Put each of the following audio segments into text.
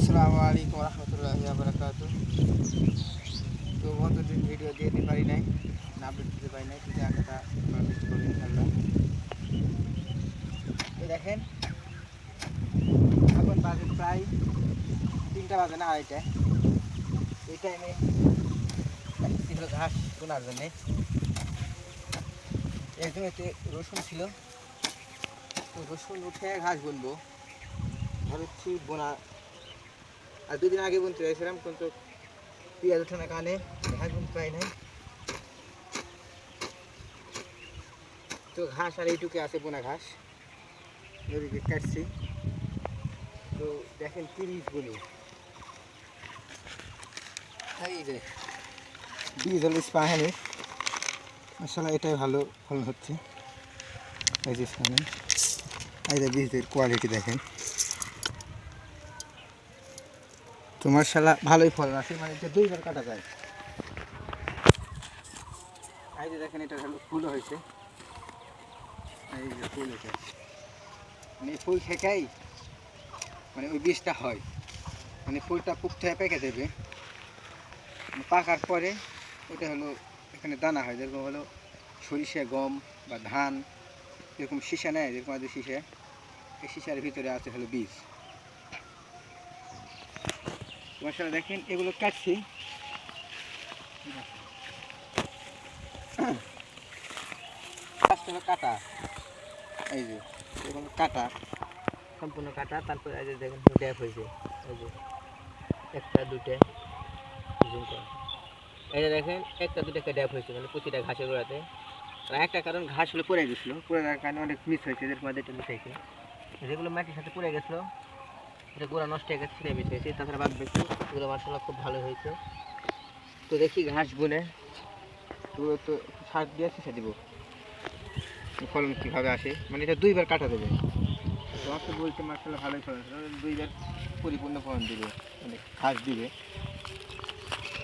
আসসালামু আলাইকুম রহমতুল্লাহি ওয়া বারাকাতুহু। তো গতদিন ভিডিও দিতে পারি নাই, আপলোড দিতে পারি নাই, কিন্তু একটা চেষ্টা করবো ইনশাল্লাহ। এই দেখেন, এখন বাজে প্রায় 3টা বাজে না 2:30। এই টাইমে ছিল ঘাস বোনার জন্যে। এই জমিতে রসুন ছিল, তো রসুন উঠে ঘাস বুনবো ভাবছি বোনা। আর 2 দিন আগে বুনতে চাইছিলাম, কিন্তু পেঁয়াজ ওঠানোর কারণে ঘাস বুনতে পারি নাই। তো ঘাস আর এইটুকু আছে, বোনা ঘাস নদীকে কাটছি। তো দেখেন 30 গুলি, এই যে বীজ হলো স্পাহানি, মাশাআল্লাহ এটাই ভালো ফলন হচ্ছে। এই যে স্পাহানি, এই যে বীজের কোয়ালিটি দেখেন, তো মাশাআল্লাহ ভালোই ফলন আছে, মানে এটা 2বার কাটা যায়। এই যে দেখেন, এটা হলো ফুল হয়েছে, এই যে ফুল এটা, মানে ফুল থেকেই মানে ওই বীজটা হয়, মানে ফুলটা পুখতে পেকে দেবে, পাকার পরে ওটা হলো এখানে দানা হয়, যেরকম হলো সরিষা, গম বা ধান, এরকম সীসা নেয়, যেরকম আছে সীসা, এই সীসার ভিতরে আছে হলো বীজ। মাশাআল্লাহ দেখেন এগুলো কাটছি, হলো কাটা, এই যে এরকম কাটা, সম্পূর্ণ কাটা। তারপরে এই যে দেখেন ড্যাপ হয়েছে, এই যে 1টা 2টা জুম করা, এই যে দেখেন 1টা 2টা ড্যাপ হয়েছে, মানে প্রতিটা ঘাসের গোড়াতে। আর একটা কারণ ঘাস হলে পড়ে গেছিলো, পড়ে যাওয়ার কারণে অনেক মিস হয়েছে, যেরকম এটা মিস হয়েছে, যেগুলো মাটির সাথে পড়ে গেছিলো এটা গোড়া নষ্ট হয়ে গেছে, সেটা মিস হয়েছে। তাছাড়া বাদ বাকি এগুলো মাশাআল্লাহ খুব ভালো হয়েছে। তো দেখি ঘাস বুনে এগুলো তো সার দিয়ে সিঁচে দিব, ফলন কীভাবে আসে, মানে এটা 2বার কাটা দেবে। তোমার তো বলতে মাশাআল্লাহ ভালোই ফলন, 2বার পরিপূর্ণ ফলন দিবে, মানে ঘাস দিবে,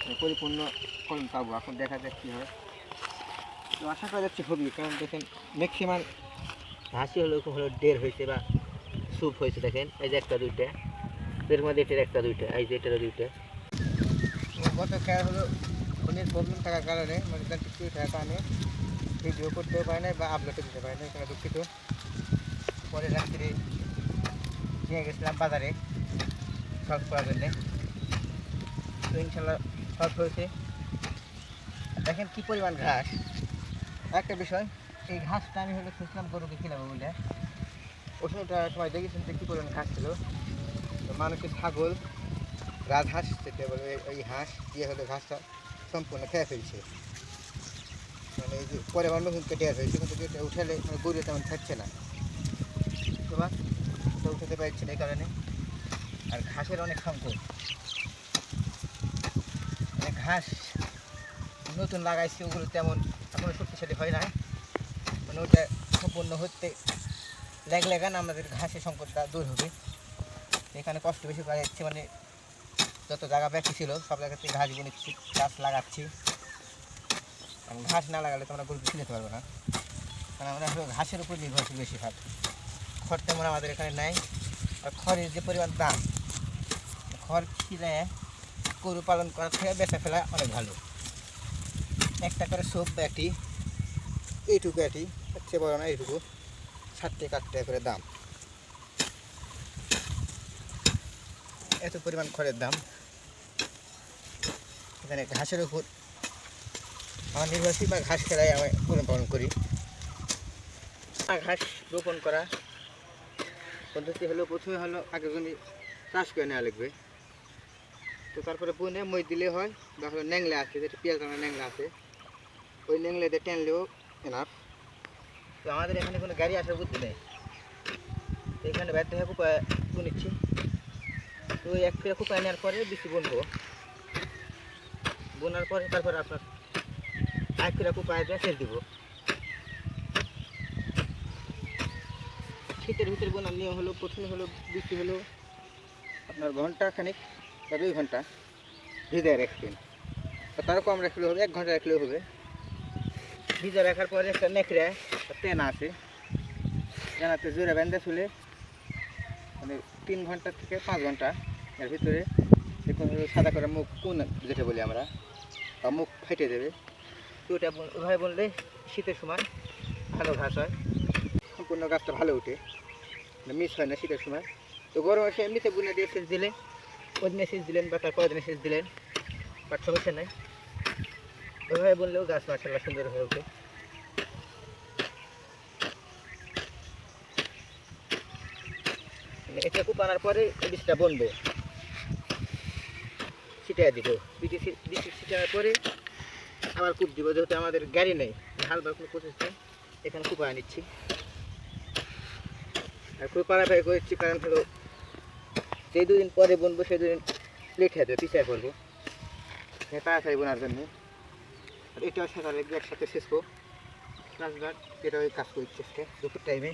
মানে পরিপূর্ণ ফলন পাবো। এখন দেখা যাক কী হয়, তো আশা করা যাচ্ছে হবে, কারণ দেখেন ম্যাক্সিমাম ঘাসই হলো 1.5 হয়েছে বা স্যুপ হয়েছে। দেখেন এই যে 1টা 2টা, এর মধ্যে এটার 1টা 2টা, এই যে এটারও 2টা। গত খেয়াল হলো ফোনের প্রবলেম থাকার কারণে, মানে কিছু থাকার কারণে ভিডিও করতেও পারে না বা আপলোডও দিতে পারে না, এখানে দুঃখিত। পরে রাত্রে নিয়ে গেছিলাম বাজারে সলভ করার জন্যে, তো ইনশাল্লাহ সলভ হয়েছে। দেখেন কী পরিমাণ ঘাস। একটা বিষয়, এই ঘাসটা আমি হলো খুঁজলাম গরুকে খিলাবো বলে, ওই সময়টা সময় দেখেছেন যে কী পরিমাণ ঘাস ছিল। তো মানুষের ছাগল, রাজহাঁস যেটা বলে, ওই হাঁস দিয়ে হলে ঘাসটা সম্পূর্ণ খেয়ে ফেলছে, মানে এই যে পরে আমার নতুন কেটে হয়েছে, কিন্তু এটা উঠালে মানে গরু তেমন খাচ্ছে না, তোমার তো উঠাতে পারছে না এই কারণে। আর ঘাসের অনেক সংকট, মানে ঘাস নতুন লাগাইছে, ওগুলো তেমন এখনও শক্তিশালী হয় না, মানে ওটা সম্পূর্ণ হতে লাগান আমাদের ঘাসের সংকটটা দূর হবে। এখানে কষ্ট বেশি করা যাচ্ছে, মানে যত জায়গা বাকি ছিল সব জায়গাতে ঘাস বুনেছি, গাছ লাগাচ্ছি। কারণ ঘাস না লাগালে তো আমরা গরুকে কিনতে পারবো না, কারণ আমরা ঘাসের উপর নির্ভরশীল বেশিরভাগ। খড় তেমন আমাদের এখানে নাই, আর খড়ের যে পরিমাণ দাম, খড় কিনে গরু পালন করার থেকে বেচা ফেলা অনেক ভালো। একটা করে সোপ ব্যাটি, এইটুকু ব্যাটি, হচ্ছে বড় না, এইটুকু 60 টাকা 8 টাকা করে দাম, এত পরিমাণ খড়ের দাম। এখানে ঘাসের উপর আমার নির্ভরশীল বা ঘাস খেলায় আমি গরু পালন করি। ঘাস রোপণ করা পদ্ধতি হলো, প্রথমে হলো আগে জমি চাষ করে নেওয়া লাগবে, তো তারপরে বুনে মই দিলে হয়, বা হলো ন্যাংলা আছে, যেটা পেঁয়াজ রান্না ন্যাংলা আছে, ওই ন্যাংলাতে টেনলেও এনাফ। তো আমাদের এখানে কোনো গাড়ি আসার বুদ্ধি নেই, তো এখানে ব্যর্থ হয়ে কুপায় বুনেছি। তো ওই 1 ফেরা কুপায় নেওয়ার পরে বেশি বুনবো, বোনার পরে তারপরে আপনার 1 ফেরা কুপায় দিয়ে সেচ দিব। শীতের ভিতরে বোনার নিয়ম হলো, প্রথমে হলো বৃষ্টি হলো আপনার ঘন্টা খানিক বা 2 ঘন্টা ভিজায় রাখবেন, তারও কম রাখলেও হবে, 1 ঘন্টা রাখলেও হবে। ভিজা রাখার পরে একটা নেকড়া তেনা আছে, তেনাতে জোরে বেঁধে শুলে মানে 3 ঘন্টা থেকে 5 ঘন্টা এর ভিতরে দেখুন সাদা করে মুখ কোন যেটা বলি আমরা, বা মুখ ফেটে দেবে। তো ওটা ওইভাবে বললে শীতের সময় ভালো ঘাস হয়, সম্পূর্ণ গাছটা ভালো ওঠে, মিস হয় না শীতের সময়। তো গরম এসে এমনিতে বুনে দিয়ে সেচ দিলে, ওই দিনে সেচ দিলেন বা তার পরের দিনে সেচ দিলেন, বাট সমস্যা নেই। ওইভাবে বললেও গাছ মাশাআল্লাহ সুন্দর হয়ে ওঠে। এটা কূপ আনার পরে এই বীজটা বনবো, ছিটিয়ে দিব, বীজ ছিটানোর পরে আবার কূপ দিব। যেহেতু আমাদের গাড়ি নেই, হাল বা কোনো প্রসেস নেই, এখানে কূপ আনা নিচ্ছি। আর কূপ পাড়াফাড়ি করছি কারণ হলো যেই দুদিন পরে বুনবো সেই দুদিন লেট হয়ে যাবে, পিছিয়ে পড়বো, তাড়াতাড়ি বোনার জন্য। আর এটাও সকালে একসাথে শেষ করবো, রাজঘাট এটা ওই কাজ করছি আজকে দুপুর টাইমে।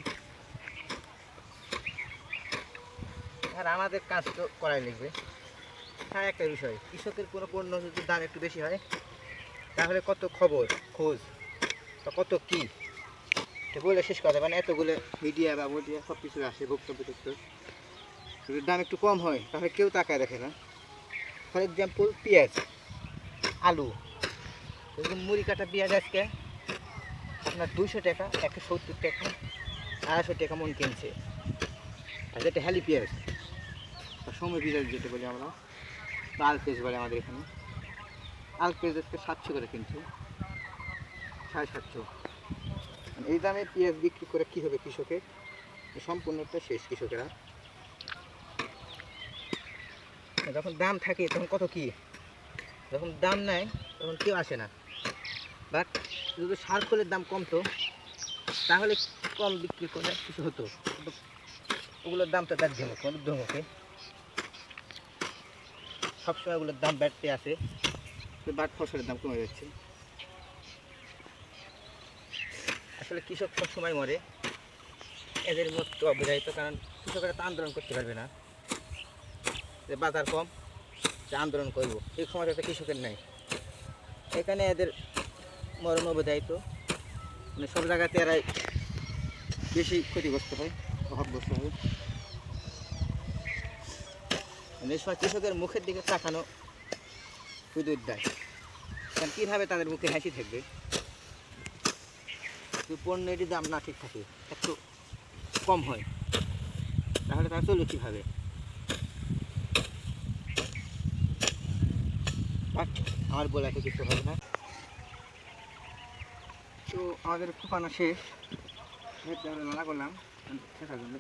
আর আমাদের কাজ তো করাই লাগবে। হ্যাঁ, একটা বিষয়, কৃষকের কোনো পণ্য যদি দাম একটু বেশি হয় তাহলে কত খবর খোঁজ বা কত কী বলে শেষ করা, মানে এতগুলো মিডিয়া বা মিডিয়া সব কিছু আসে বক্তব্য টক্তব্য। যদি দাম একটু কম হয় তাহলে কেউ তাকায় দেখে না। ফর এক্সাম্পল পেঁয়াজ, আলু, এরকম মুড়ি কাটা পেঁয়াজ আজকে আপনার 200 টাকা, 170 টাকা, 250 টাকা মন কিনছে। আর যেটা হেলি পেঁয়াজ বা সময় পেঁয়াজ যেটা বলি আমরা, আল পেঁয়াজ বলে আমাদের এখানে, আল পেঁয়াজ আজকে 700 করে কিনছে, 750। এই দামে পেঁয়াজ বিক্রি করে কী হবে কৃষকের? সম্পূর্ণটা শেষ কৃষকেরা। যখন দাম থাকে তখন কত কী, যখন দাম নেয় তখন কেউ আসে না। বাট যদি সার খোলের দাম কমতো তাহলে কম বিক্রি করে কিছু হতো, কিন্তু ওগুলোর দামটা তার ঝুমুক ঊর্ধ্বমুখে, সবসময় ওগুলোর দাম বাড়তে আসে, বাট ফসলের দাম কমে যাচ্ছে। আসলে কৃষক সবসময় মরে, এদের মতো অবধারিত, কারণ কৃষকেরা তো আন্দোলন করতে পারবে না যে বাজার কম, যে আন্দোলন করবো, এই ক্ষমতা কৃষকের নেই। এখানে এদের মরণ অবধারিত, মানে সব জায়গাতে এরাই বেশি ক্ষতিগ্রস্ত হয়, অভাবগ্রস্ত হয়। মানে এই সময় কৃষকের মুখের দিকে তাকানো শুধু দেয়, কারণ কীভাবে তাদের মুখে হাসি থাকবে যদি পণ্যেরই দাম না ঠিক থাকে, একটু কম হয়, তাহলে তারা চলবে কীভাবে? আমার বলে এত কিছু হবে না। তো আমাদের ফুপানো শেষ, আমরা নানা করলাম শেখার জন্য।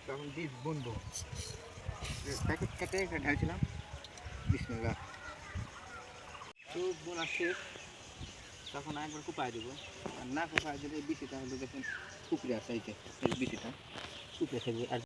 তখন বীজ বুনবো, প্যাকেট কেটে একটা ঢালছিলাম, বিসমিল্লাহ। তো বোনা শেষ, তখন একবার কুপায় দেবো, আর না কুপায় দিলে বিচি তাহলে দেখুন কুকড়ে আসে, এই যে বিচিটা কুকড়ে থাকবে। আর